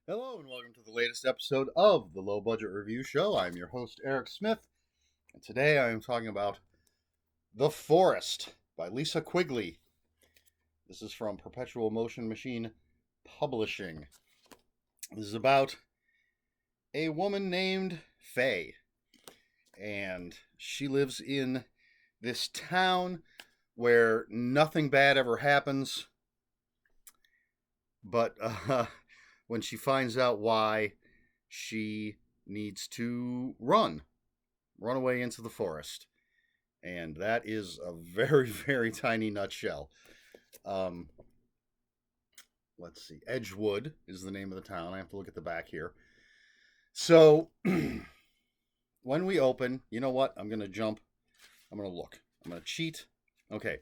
Hello and welcome to the latest episode of the Low Budget Review Show. I'm your host, Eric Smith, and today I am talking about The Forest by Lisa Quigley. This is from Perpetual Motion Machine Publishing. This is about a woman named Faye, and she lives in this town where nothing bad ever happens, but when she finds out why, she needs to run away into the forest. And that is a very, very tiny nutshell. Um, let's see. Edgewood is the name of the town. I have to look at the back here. So, when we open, you know what? I'm going to jump. I'm going to look. I'm going to cheat. Okay.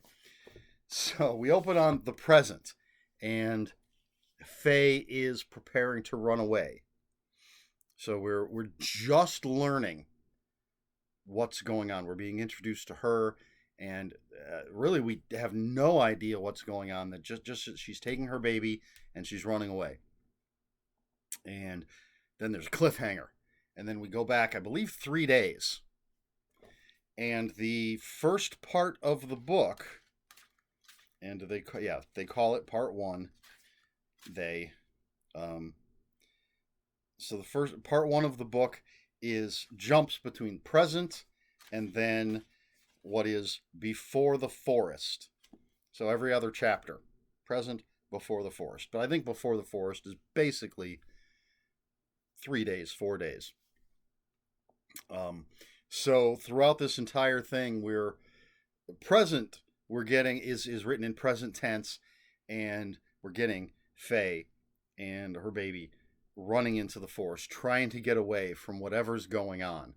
So, we open on the present, and Faye is preparing to run away. So we're just learning what's going on. We're being introduced to her, and really we have no idea what's going on. That just she's taking her baby and she's running away. And then there's a cliffhanger, and then we go back, I believe, 3 days. And the first part of the book, and they call it part one. So the first part one of the book is jumps between present and then what is before the forest. So every other chapter, present, before the forest. But I think before the forest is basically 3 days, 4 days. So throughout this entire thing, we're getting is written in present tense, and we're getting Faye and her baby running into the forest, trying to get away from whatever's going on.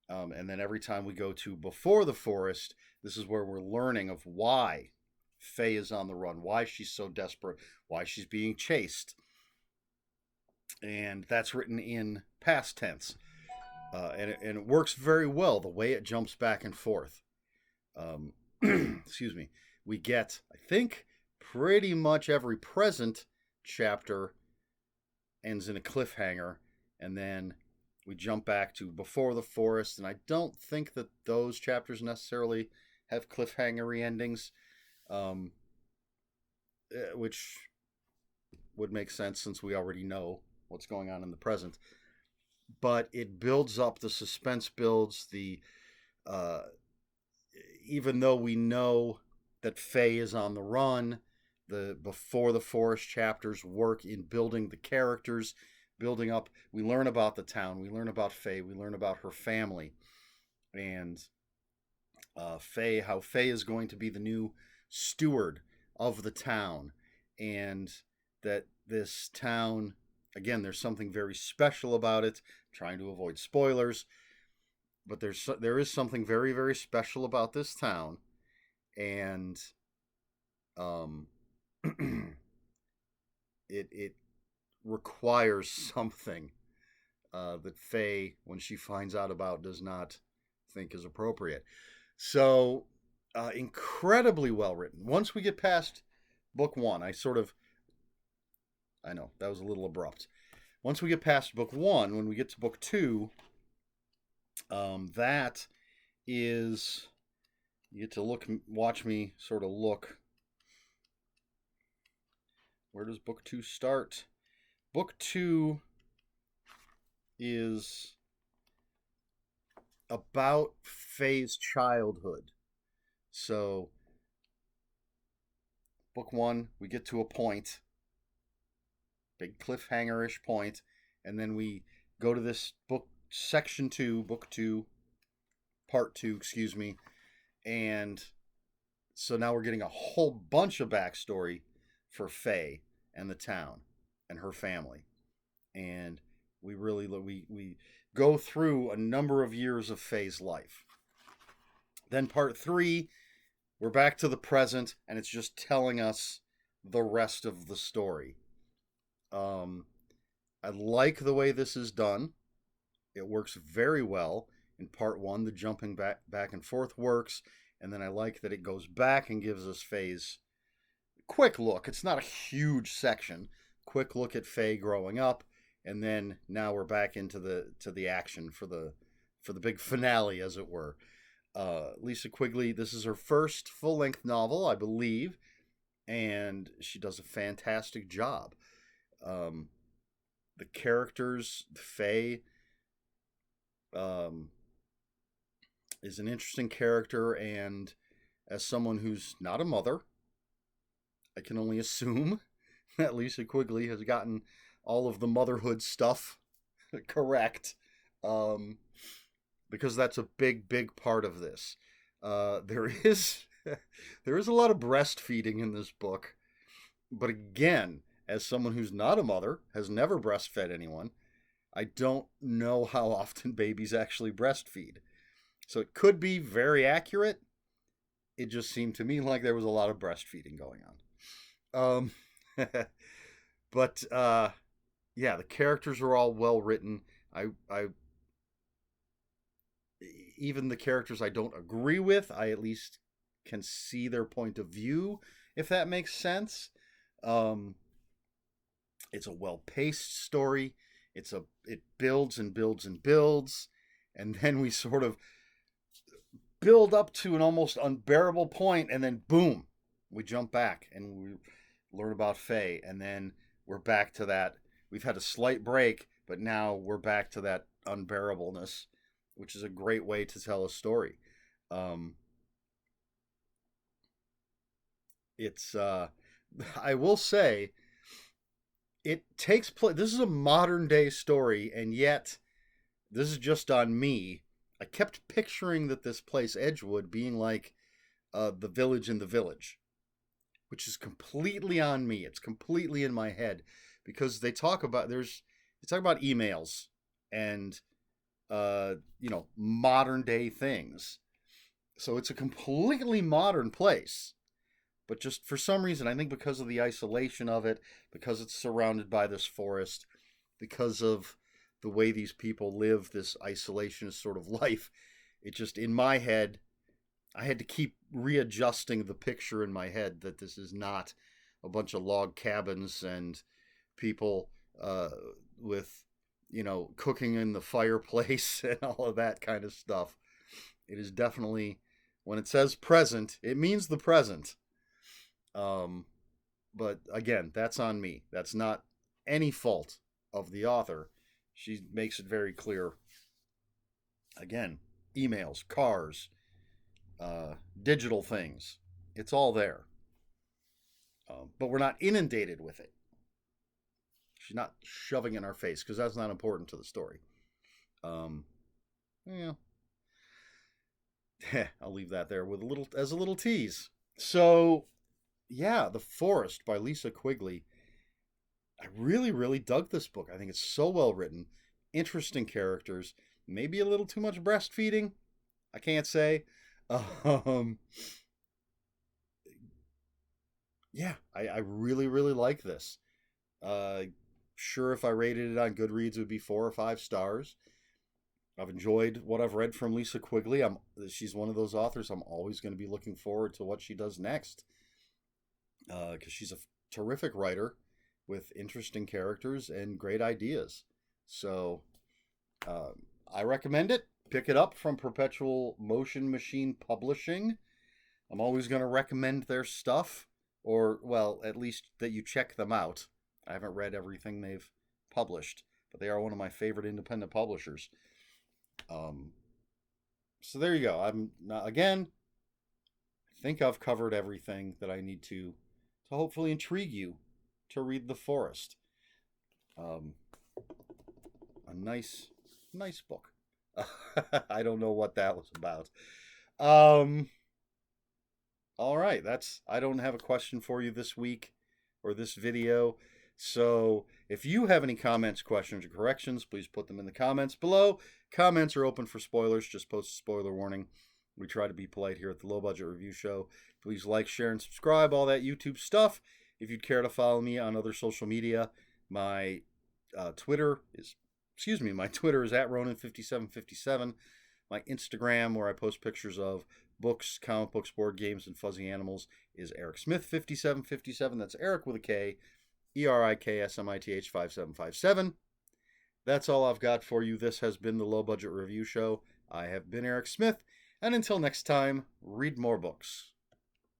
And then every time we go to before the forest, this is where we're learning of why Faye is on the run, why she's so desperate, why she's being chased. And that's written in past tense. And it works very well, the way it jumps back and forth. Excuse me. We get, I think, pretty much every present chapter ends in a cliffhanger, and then we jump back to before the forest, and I don't think that those chapters necessarily have cliffhangery endings, which would make sense since we already know what's going on in the present. But it builds up, the suspense builds, even though we know that Faye is on the run, the before the forest chapters work in building the characters, building up. We learn about the town, we learn about Faye, we learn about her family, and how Faye is going to be the new steward of the town, and that this town, again, there's something very special about it. I'm trying to avoid spoilers, but there is something very, very special about this town, and it requires something that Faye, when she finds out about, does not think is appropriate. So, incredibly well written. Once we get past book one, I know that was a little abrupt. Once we get past book one, when we get to book two, that is, you get to watch me sort of look. Where does book two start? Book two is about Faye's childhood. So, book one, we get to a point, big cliffhanger-ish point, and then we go to this book, section two, book two, part two, excuse me, and so now we're getting a whole bunch of backstory for Faye and the town and her family, and we go through a number of years of Faye's life. Then part three, we're back to the present, and it's just telling us the rest of the story. I like the way this is done. It works very well. In part one, the jumping back and forth works, and then I like that it goes back and gives us Faye's quick look. It's not a huge section, quick look at Faye growing up, and then now we're back into the action for the big finale, as it were. Lisa Quigley, this is her first full-length novel, I believe, and she does a fantastic job. The characters, Faye, is an interesting character, and as someone who's not a mother, I can only assume that Lisa Quigley has gotten all of the motherhood stuff correct, because that's a big part of this. There is there is a lot of breastfeeding in this book, but again, as someone who's not a mother, has never breastfed anyone, I don't know how often babies actually breastfeed. So it could be very accurate. It just seemed to me like there was a lot of breastfeeding going on. But yeah, the characters are all well written. I even the characters I don't agree with, I at least can see their point of view, if that makes sense. It's a well-paced story. It builds and builds and builds, and then we sort of build up to an almost unbearable point, and then boom, we jump back and we learn about Faye, and then we're back to that. We've had a slight break, but now we're back to that unbearableness, which is a great way to tell a story. It's I will say, it takes place. This is a modern day story, and yet this is just on me. I kept picturing that this place, Edgewood, being like the village in the village, which is completely on me. It's completely in my head, because they talk about emails and modern day things. So it's a completely modern place. But just for some reason, I think because of the isolation of it, because it's surrounded by this forest, because of the way these people live, this isolationist sort of life, it just, in my head, I had to keep readjusting the picture in my head that this is not a bunch of log cabins and people with, cooking in the fireplace and all of that kind of stuff. It is definitely, when it says present, it means the present. But again, that's on me. That's not any fault of the author. She makes it very clear. Again, emails, cars, digital things. It's all there. But we're not inundated with it. She's not shoving it in our face, because that's not important to the story. Yeah. I'll leave that there with a little tease. So, yeah, The Forest by Lisa Quigley. I really, really dug this book. I think it's so well written, interesting characters, maybe a little too much breastfeeding. I can't say. Yeah, I really, really like this. Sure, if I rated it on Goodreads, it would be 4 or 5 stars. I've enjoyed what I've read from Lisa Quigley. She's one of those authors I'm always going to be looking forward to what she does next. Because she's a terrific writer with interesting characters and great ideas. So I recommend it. Pick it up from Perpetual Motion Machine Publishing. I'm always going to recommend their stuff, or, well, at least that you check them out. I haven't read everything they've published, but they are one of my favorite independent publishers. So there you go. Again, I think I've covered everything that I need to hopefully intrigue you to read The Forest. A nice book. I don't know what that was about. All right, I don't have a question for you this week or this video. So if you have any comments, questions, or corrections, please put them in the comments below. Comments are open for spoilers. Just post a spoiler warning. We try to be polite here at the Low Budget Review Show. Please like, share, and subscribe, all that YouTube stuff. If you'd care to follow me on other social media, my Twitter is at Ronan5757. My Instagram, where I post pictures of books, comic books, board games, and fuzzy animals, is Eric Smith5757. That's Eric with a K, ERIKSMITH 5757. That's all I've got for you. This has been the Low Budget Review Show. I have been Eric Smith, and until next time, read more books.